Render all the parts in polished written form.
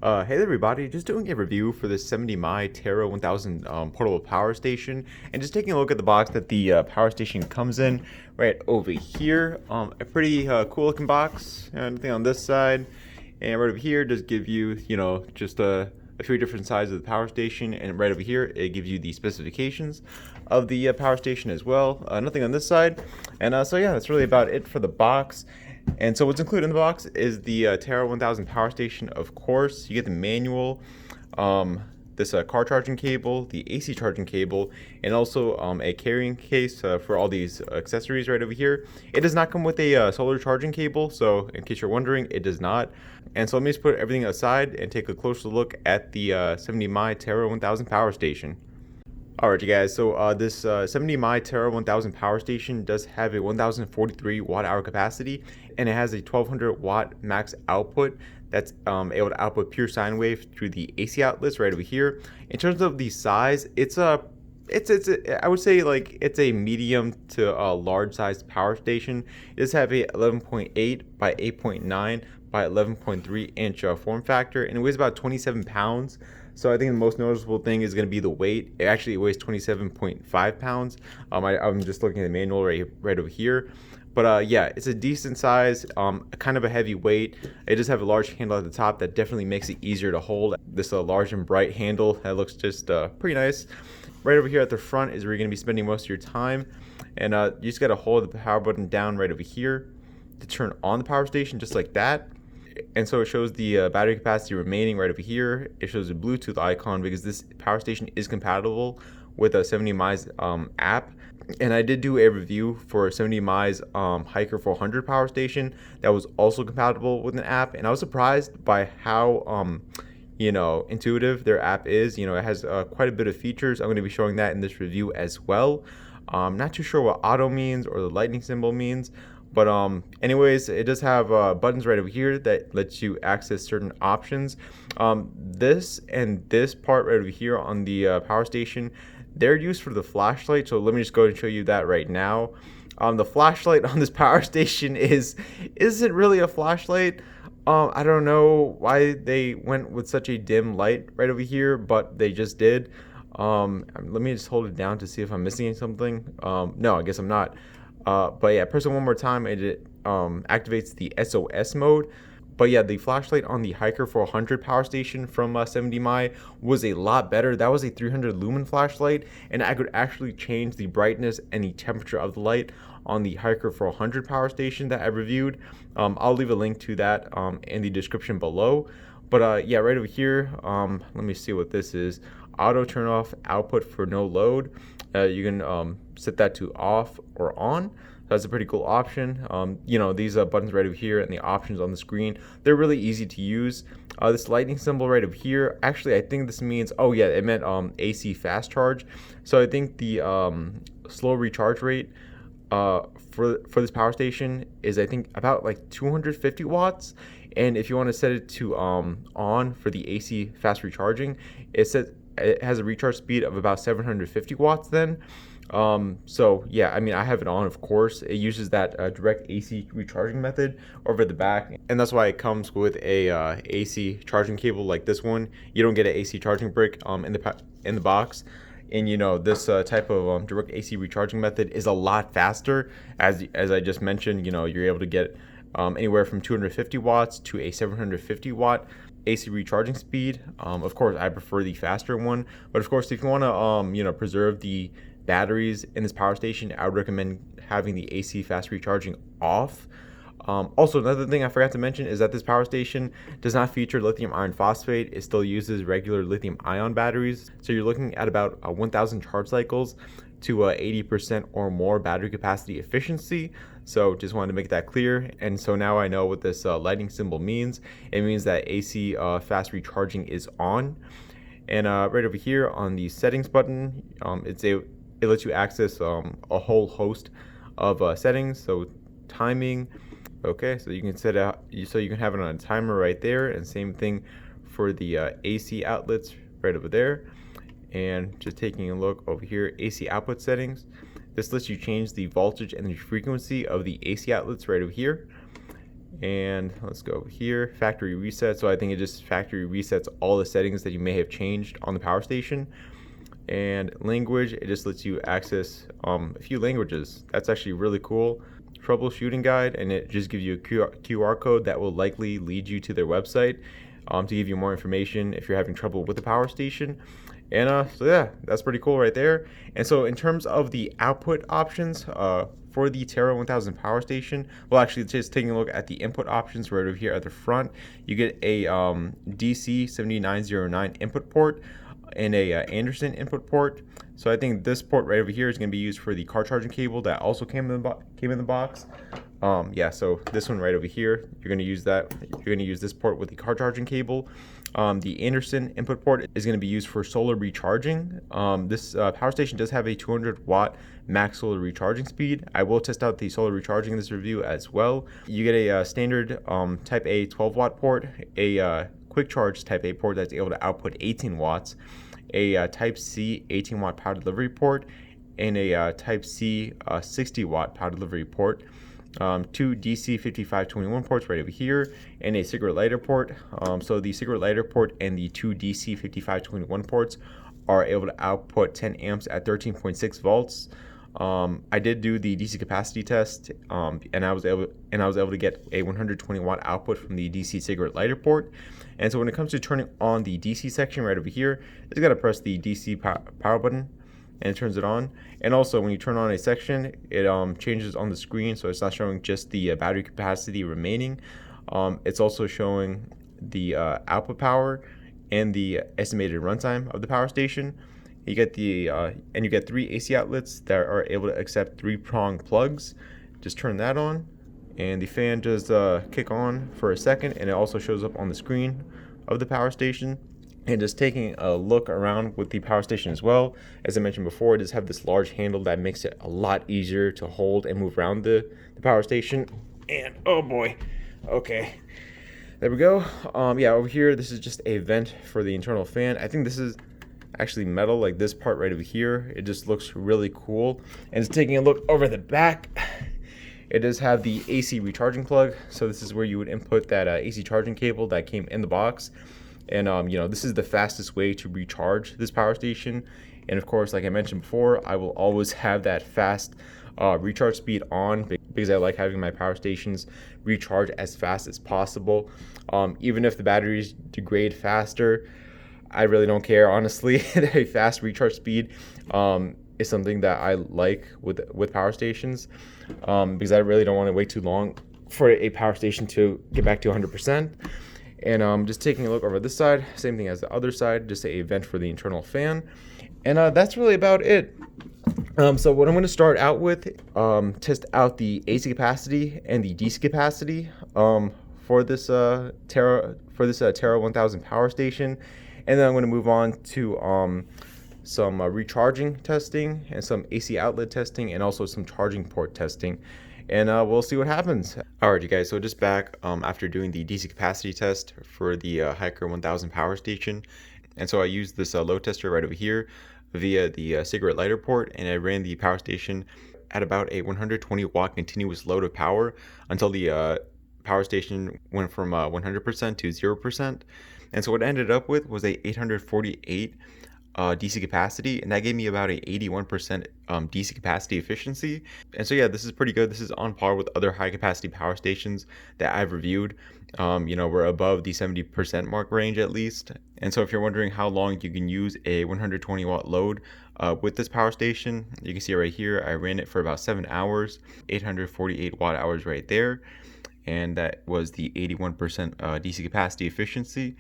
Hey there everybody, just doing a review for the 70mai Tera 1000 portable power station, and just taking a look at the box that the power station comes in right over here. A pretty cool looking box, and anything on this side, and right over here does give you, just a few different sizes of the power station, and right over here it gives you the specifications of the power station as well. Nothing on this side, and so yeah, that's really about it for the box. And so what's included in the box is the Tera 1000 power station, of course. You get the manual, this car charging cable, the AC charging cable, and also a carrying case for all these accessories right over here. It does not come with a solar charging cable, so in case you're wondering, it does not. And so let me just put everything aside and take a closer look at the 70mai Tera 1000 power station. Alright you guys, so this 70mai Tera 1000 power station does have a 1043 watt hour capacity, and it has a 1200 watt max output that's able to output pure sine wave through the AC outlets right over here. In terms of the size, I would say like it's a medium to large sized power station. It does have a 11.8 by 8.9 by 11.3 inch form factor, and it weighs about 27 pounds. So I think the most noticeable thing is going to be the weight. It actually weighs 27.5 pounds. I'm just looking at the manual right over here. But yeah, it's a decent size, kind of a heavy weight. It does have a large handle at the top that definitely makes it easier to hold. This large and bright handle that looks just pretty nice. Right over here at the front is where you're going to be spending most of your time. And you just got to hold the power button down right over here to turn on the power station, just like that. And so it shows the battery capacity remaining right over here. It shows a Bluetooth icon because this power station is compatible with a 70mai's app. And I did do a review for 70mai's Hiker 400 power station that was also compatible with an app, and I was surprised by how intuitive their app is. It has quite a bit of features. I'm going to be showing that in this review as well. Not too sure what auto means or the lightning symbol means. But anyways, it does have buttons right over here that lets you access certain options. This and this part right over here on the power station, they're used for the flashlight. So let me just go and show you that right now. The flashlight on this power station isn't really a flashlight. I don't know why they went with such a dim light right over here, but they just did. Let me just hold it down to see if I'm missing something. No, I guess I'm not. But yeah, press it one more time and it activates the SOS mode. But yeah, the flashlight on the Hiker 400 power station from 70mai was a lot better. That was a 300 lumen flashlight, and I could actually change the brightness and the temperature of the light on the Hiker 400 power station that I reviewed. I'll leave a link to that in the description below. But yeah, right over here, let me see what this is. Auto turn off output for no load. You can set that to off or on. That's a pretty cool option. These buttons right over here and the options on the screen, they're really easy to use. This lightning symbol right over here, actually I think this means, oh yeah, it meant AC fast charge. So I think the slow recharge rate for this power station is, I think, about like 250 watts. And if you want to set it to on for the AC fast recharging, it has a recharge speed of about 750 watts then. So yeah, I mean, I have it on, of course. It uses that direct AC recharging method over the back, and that's why it comes with a AC charging cable like this one. You don't get an AC charging brick in the box. And this type of direct AC recharging method is a lot faster. As I just mentioned, you're able to get anywhere from 250 watts to a 750 watt AC recharging speed. Of course, I prefer the faster one, but of course, if you want to preserve the batteries in this power station, I would recommend having the AC fast recharging off. Also, another thing I forgot to mention is that this power station does not feature lithium iron phosphate. It still uses regular lithium ion batteries. So you're looking at about 1,000 charge cycles to 80% or more battery capacity efficiency. So just wanted to make that clear. And so now I know what this lightning symbol means. It means that AC fast recharging is on. And right over here on the settings button, it lets you access a whole host of settings. So timing. Okay, so you can set out, so you can have it on a timer right there, and same thing for the AC outlets right over there. And just taking a look over here, AC output settings. This lets you change the voltage and the frequency of the AC outlets right over here. And let's go over here, factory reset. So I think it just factory resets all the settings that you may have changed on the power station. And language, it just lets you access a few languages. That's actually really cool. Troubleshooting guide, and it just gives you a QR code that will likely lead you to their website to give you more information if you're having trouble with the power station. And so yeah, that's pretty cool right there. And so in terms of the output options for the Tera 1000 power station, well, actually just taking a look at the input options right over here at the front, you get a DC 7909 input port and a Anderson input port. So I think this port right over here is going to be used for the car charging cable that also came in the box. Yeah, so this one right over here, you're going to use that. You're going to use this port with the car charging cable. The Anderson input port is going to be used for solar recharging. This power station does have a 200 watt max solar recharging speed. I will test out the solar recharging in this review as well. You get a standard type A 12 watt port, a quick charge type A port that's able to output 18 watts, a type C 18 watt power delivery port, and a type C 60 watt power delivery port. Two DC 5521 ports right over here, and a cigarette lighter port. So the cigarette lighter port and the two DC 5521 ports are able to output 10 amps at 13.6 volts. I did do the DC capacity test, and I was able to get a 120 watt output from the DC cigarette lighter port. And so when it comes to turning on the DC section right over here, you just gotta press the DC power button, and it turns it on. And also when you turn on a section, it changes on the screen, so it's not showing just the battery capacity remaining. It's also showing the output power and the estimated runtime of the power station. You get and you get 3 AC outlets that are able to accept 3-prong plugs. Just turn that on, and the fan does kick on for a second, and it also shows up on the screen of the power station. And just taking a look around with the power station as well, as I mentioned before, it does have this large handle that makes it a lot easier to hold and move around the power station. And oh boy, okay, there we go. Yeah, over here, this is just a vent for the internal fan. I think this is actually metal, like this part right over here. It just looks really cool. And just taking a look over the back, it does have the AC recharging plug. So this is where you would input that AC charging cable that came in the box. And you know, this is the fastest way to recharge this power station. And of course, like I mentioned before, I will always have that fast recharge speed on, because I like having my power stations recharge as fast as possible. Even if the batteries degrade faster, I really don't care, honestly. A fast recharge speed is something that I like with power stations, because I really don't want to wait too long for a power station to get back to 100%. And just taking a look over this side, same thing as the other side, just a vent for the internal fan. And that's really about it. So what I'm going to start out with, test out the AC capacity and the DC capacity for this Tera 1000 power station. And then I'm going to move on to some recharging testing and some AC outlet testing, and also some charging port testing. And we'll see what happens. Alright, you guys, so just back after doing the DC capacity test for the Hiker 1000 power station. And so I used this load tester right over here via the cigarette lighter port, and I ran the power station at about a 120 watt continuous load of power until the power station went from 100% to 0%. And so what I ended up with was a 848 DC capacity, and that gave me about a 81% DC capacity efficiency. And so yeah, this is pretty good. This is on par with other high capacity power stations that I've reviewed. You know, we're above the 70% mark range at least. And so if you're wondering how long you can use a 120 watt load with this power station, you can see right here, I ran it for about 7 hours, 848 watt hours right there. And that was the 81% DC capacity efficiency.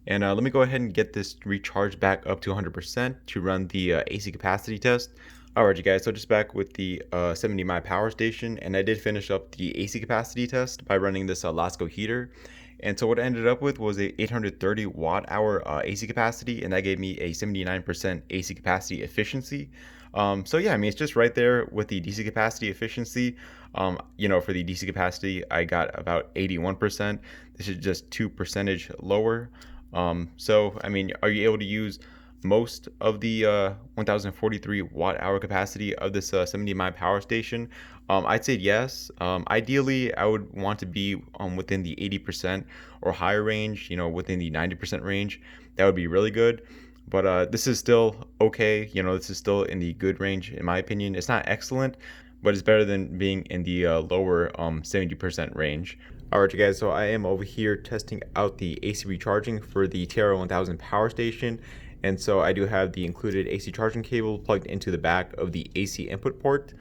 And let me go ahead and get this recharged back up to 100% to run the AC capacity test. Alright, you guys, so just back with the 70mai power station, and I did finish up the AC capacity test by running this Lasco heater. And so what I ended up with was a 830 watt hour AC capacity, and that gave me a 79% AC capacity efficiency. So yeah, I mean, it's just right there with the DC capacity efficiency. You know, for the DC capacity, I got about 81%. This is just 2% lower. So, I mean, are you able to use most of the 1043 watt hour capacity of this 70mi power station? I'd say yes. Ideally, I would want to be within the 80% or higher range, within the 90% range. That would be really good. But this is still okay. This is still in the good range, in my opinion. It's not excellent, but it's better than being in the lower 70% range. Alright, you guys, so I am over here testing out the Acb charging for the Tera 1000 power station. And so I do have the included AC charging cable plugged into the back of the AC input port.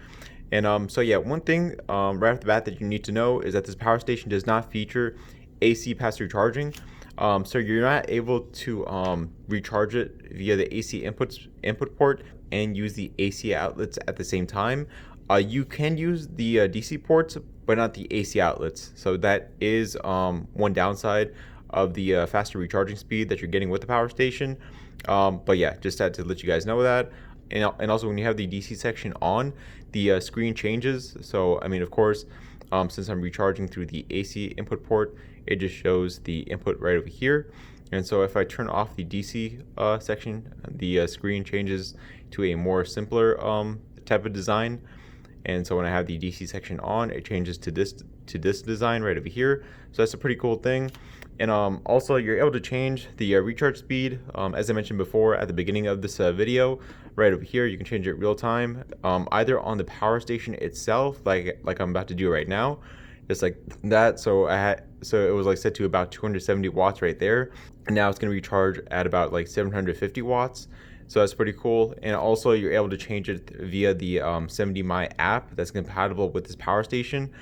And so yeah, one thing right off the bat that you need to know is that this power station does not feature AC pass-through charging. So you're not able to recharge it via the AC input port and use the AC outlets at the same time. You can use the DC ports, but not the AC outlets. So that is one downside of the faster recharging speed that you're getting with the power station. But yeah, just had to let you guys know that. And also when you have the DC section on, the screen changes. So I mean, of course, since I'm recharging through the AC input port, it just shows the input right over here. And so if I turn off the DC section, the screen changes to a more simpler type of design. And so when I have the DC section on, it changes to this design right over here. So that's a pretty cool thing. And also you're able to change the recharge speed, as I mentioned before at the beginning of this video. Right over here, you can change it real time, either on the power station itself, like I'm about to do right now, just like that. So it was like set to about 270 watts right there, and now it's going to recharge at about like 750 watts. So that's pretty cool. And also you're able to change it via the 70mai app that's compatible with this power station.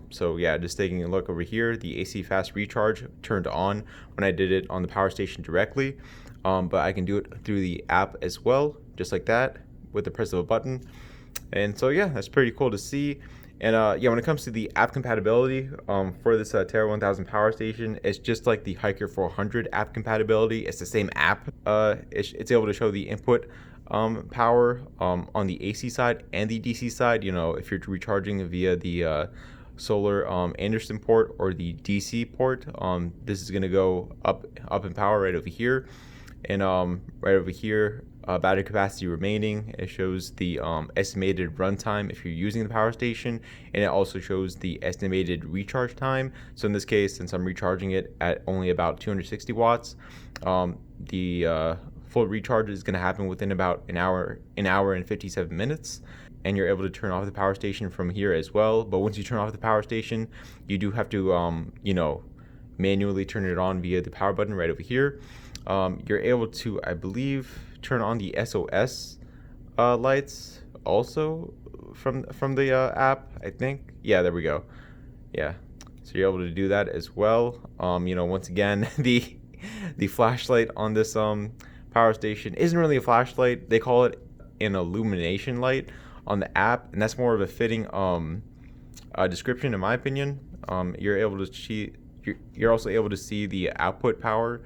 So yeah, just taking a look over here, the AC fast recharge turned on when I did it on the power station directly. But I can do it through the app as well, just like that, with the press of a button. And so yeah, that's pretty cool to see. And yeah, when it comes to the app compatibility for this Tera 1000 power station, it's just like the Hiker 400 app compatibility. It's the same app. It's able to show the input power on the AC side and the DC side. If you're recharging via the solar Anderson port or the DC port, this is going to go up in power right over here. And right over here, battery capacity remaining, it shows the estimated runtime if you're using the power station, and it also shows the estimated recharge time. So in this case, since I'm recharging it at only about 260 watts, the full recharge is going to happen within about an hour and 57 minutes. And you're able to turn off the power station from here as well. But once you turn off the power station, you do have to manually turn it on via the power button right over here. You're able to, I believe, turn on the SOS lights also from the app, I think. Yeah, there we go. Yeah, so you're able to do that as well. Once again, the flashlight on this power station isn't really a flashlight. They call it an illumination light on the app, and that's more of a fitting description, in my opinion. You're also able to see the output power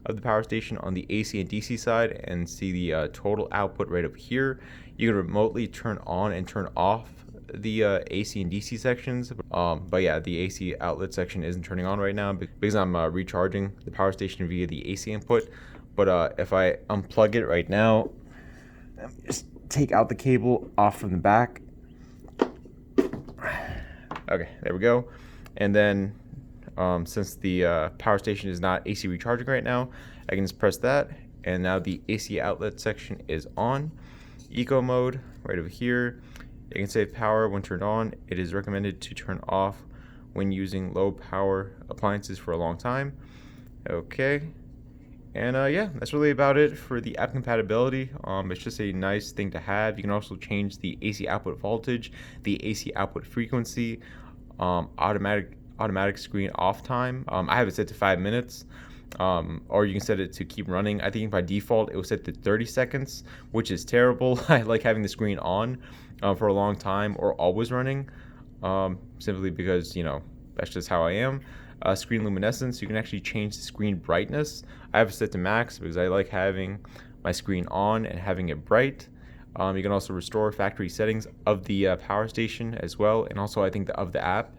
of the power station on the AC and DC side, and see the total output right over here. You can remotely turn on and turn off the AC and DC sections, but yeah, the AC outlet section isn't turning on right now because I'm recharging the power station via the AC input. But if I unplug it right now, just take out the cable off from the back. Okay, there we go. And then since the power station is not AC recharging right now, I can just press that, and now the AC outlet section is on. Eco mode right over here. It can save power when turned on. It is recommended to turn off when using low power appliances for a long time. Okay. And yeah, that's really about it for the app compatibility. It's just a nice thing to have. You can also change the AC output voltage, the AC output frequency, automatic screen off time. I have it set to 5 minutes, or you can set it to keep running. I think by default it was set to 30 seconds, which is terrible. I like having the screen on for a long time or always running, simply because that's just how I am. Screen luminescence, you can actually change the screen brightness. I have it set to max because I like having my screen on and having it bright. You can also restore factory settings of the power station as well, and also I think of the app.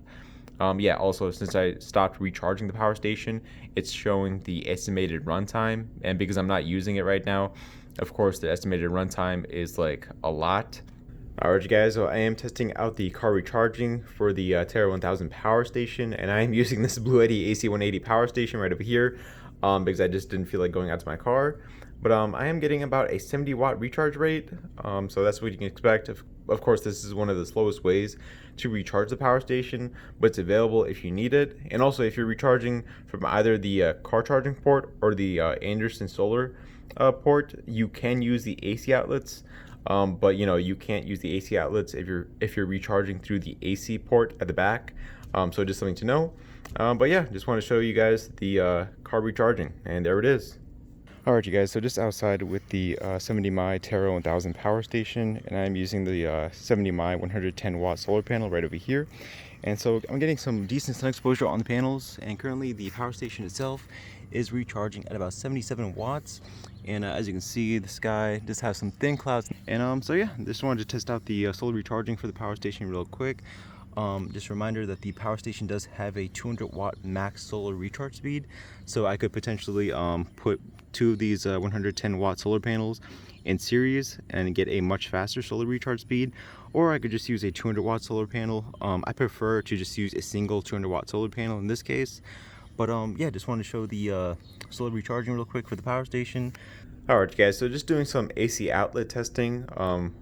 Yeah, also since I stopped recharging the power station, it's showing the estimated runtime, and because I'm not using it right now, of course the estimated runtime is like a lot. Alright guys, so I am testing out the car recharging for the Tera 1000 power station, and I am using this Blue Eddy AC180 power station right over here because I just didn't feel like going out to my car. But I am getting about a 70 watt recharge rate, so that's what you can expect. Of course, this is one of the slowest ways to recharge the power station, but it's available if you need it. And also, if you're recharging from either the car charging port or the Anderson solar port, you can use the AC outlets. But you can't use the AC outlets if you're recharging through the AC port at the back. So just something to know. But yeah, just want to show you guys the car recharging, and there it is. Alright you guys, so just outside with the 70mai Tera 1000 power station, and I'm using the 70mai 110 watt solar panel right over here. And so I'm getting some decent sun exposure on the panels, and currently the power station itself is recharging at about 77 watts. And as you can see, the sky just has some thin clouds. And so yeah, just wanted to test out the solar recharging for the power station real quick. Just a reminder that the power station does have a 200 watt max solar recharge speed, so I could potentially put two of these 110 watt solar panels in series and get a much faster solar recharge speed, or I could just use a 200 watt solar panel. I prefer to just use a single 200 watt solar panel in this case. But yeah, just wanted to show the solar recharging real quick for the power station. Alright guys, so just doing some AC outlet testing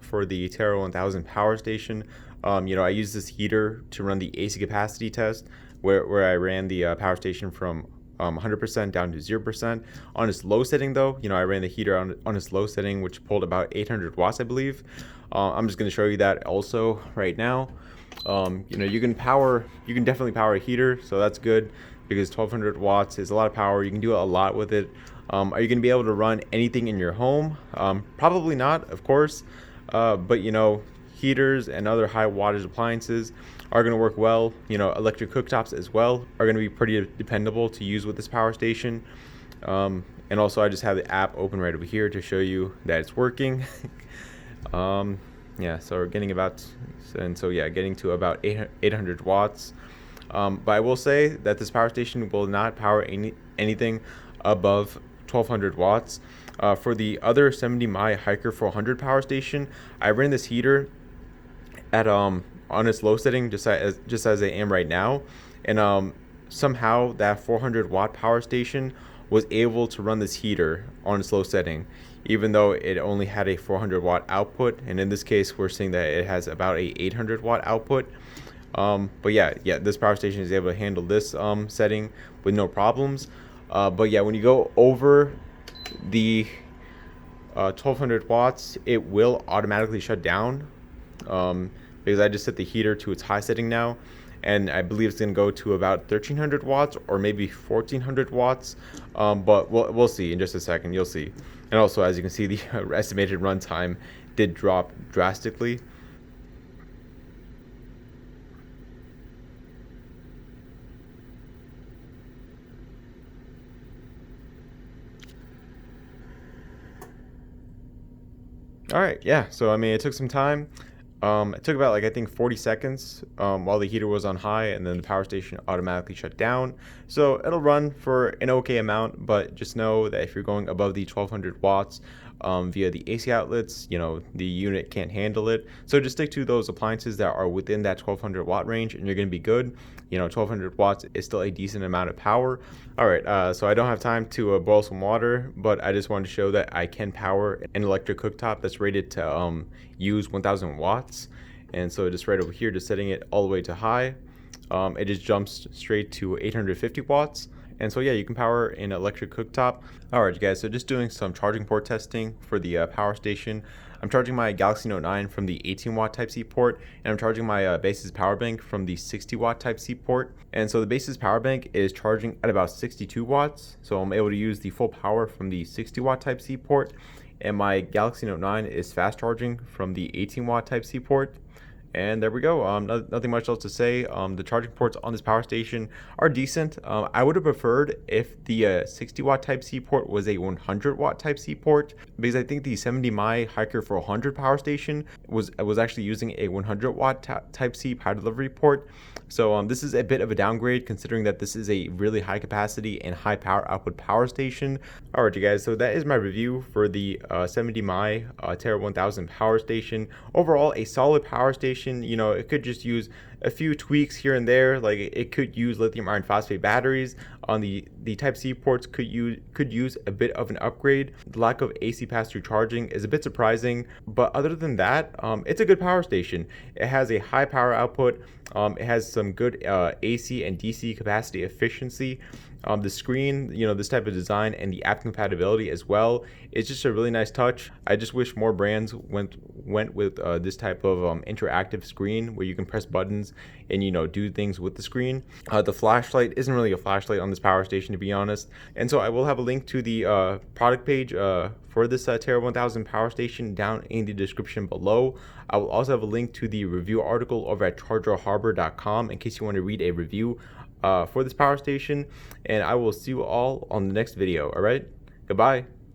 for the Tera 1000 power station. I used this heater to run the AC capacity test where I ran the power station from 100% down to 0%. On its low setting though, I ran the heater on its low setting, which pulled about 800 watts, I believe. I'm just going to show you that also right now. You can definitely power a heater, so that's good because 1200 watts is a lot of power. You can do a lot with it. Are you going to be able to run anything in your home? Probably not, of course, but heaters and other high wattage appliances are going to work well. Electric cooktops as well are going to be pretty dependable to use with this power station. And also I just have the app open right over here to show you that it's working. Yeah, so we're getting getting to about 800 watts. But I will say that this power station will not power anything above 1200 watts. For the other 70mai Hiker 400 power station, I ran this heater at on its low setting, just as I am right now, and somehow that 400 watt power station was able to run this heater on its low setting, even though it only had a 400 watt output. And in this case, we're seeing that it has about a 800 watt output. But yeah, this power station is able to handle this setting with no problems. But yeah, when you go over the 1200 watts, it will automatically shut down because I just set the heater to its high setting now, and I believe it's going to go to about 1300 watts or maybe 1400 watts. But we'll see in just a second. You'll see. And also, as you can see, the estimated runtime did drop drastically. All right, yeah, so I mean, it took some time. It took about I think 40 seconds while the heater was on high, and then the power station automatically shut down. So it'll run for an okay amount, but just know that if you're going above the 1200 watts via the AC outlets, the unit can't handle it. So just stick to those appliances that are within that 1200 watt range, and you're going to be good. 1200 watts is still a decent amount of power. All right, so I don't have time to boil some water, but I just wanted to show that I can power an electric cooktop that's rated to use 1000 watts. And so just right over here, just setting it all the way to high, it just jumps straight to 850 watts. And so yeah, you can power an electric cooktop. All right, guys, so just doing some charging port testing for the power station. I'm charging my Galaxy Note 9 from the 18 watt Type-C port, and I'm charging my Base's power bank from the 60 watt Type-C port. And so the Base's power bank is charging at about 62 watts, so I'm able to use the full power from the 60 watt Type-C port. And my Galaxy Note 9 is fast charging from the 18 watt Type-C port. And there we go. Nothing much else to say. The charging ports on this power station are decent. I would have preferred if the 60 watt Type-C port was a 100 watt Type-C port, because I think the 70mai Hiker for 100 power station was actually using a 100 watt Type-C power delivery port. So this is a bit of a downgrade, considering that this is a really high capacity and high power output power station. Alright, you guys, so that is my review for the 70mai Tera 1000 power station. Overall, a solid power station. You know, it could just use a few tweaks here and there. Like, it could use lithium iron phosphate batteries. On the Type-C ports could use a bit of an upgrade. The lack of AC pass-through charging is a bit surprising, but other than that, it's a good power station. It has a high power output. It has some good AC and DC capacity efficiency. The screen, you know, this type of design, and the app compatibility as well, it's just a really nice touch. I just wish more brands went with this type of interactive screen where you can press buttons and, you know, do things with the screen. The flashlight isn't really a flashlight on this power station, to be honest. And so I will have a link to the product page for this Tera 1000 power station down in the description below. I will also have a link to the review article over at chargerharbor.com in case you want to read a review for this power station. And I will see you all on the next video. All right, goodbye.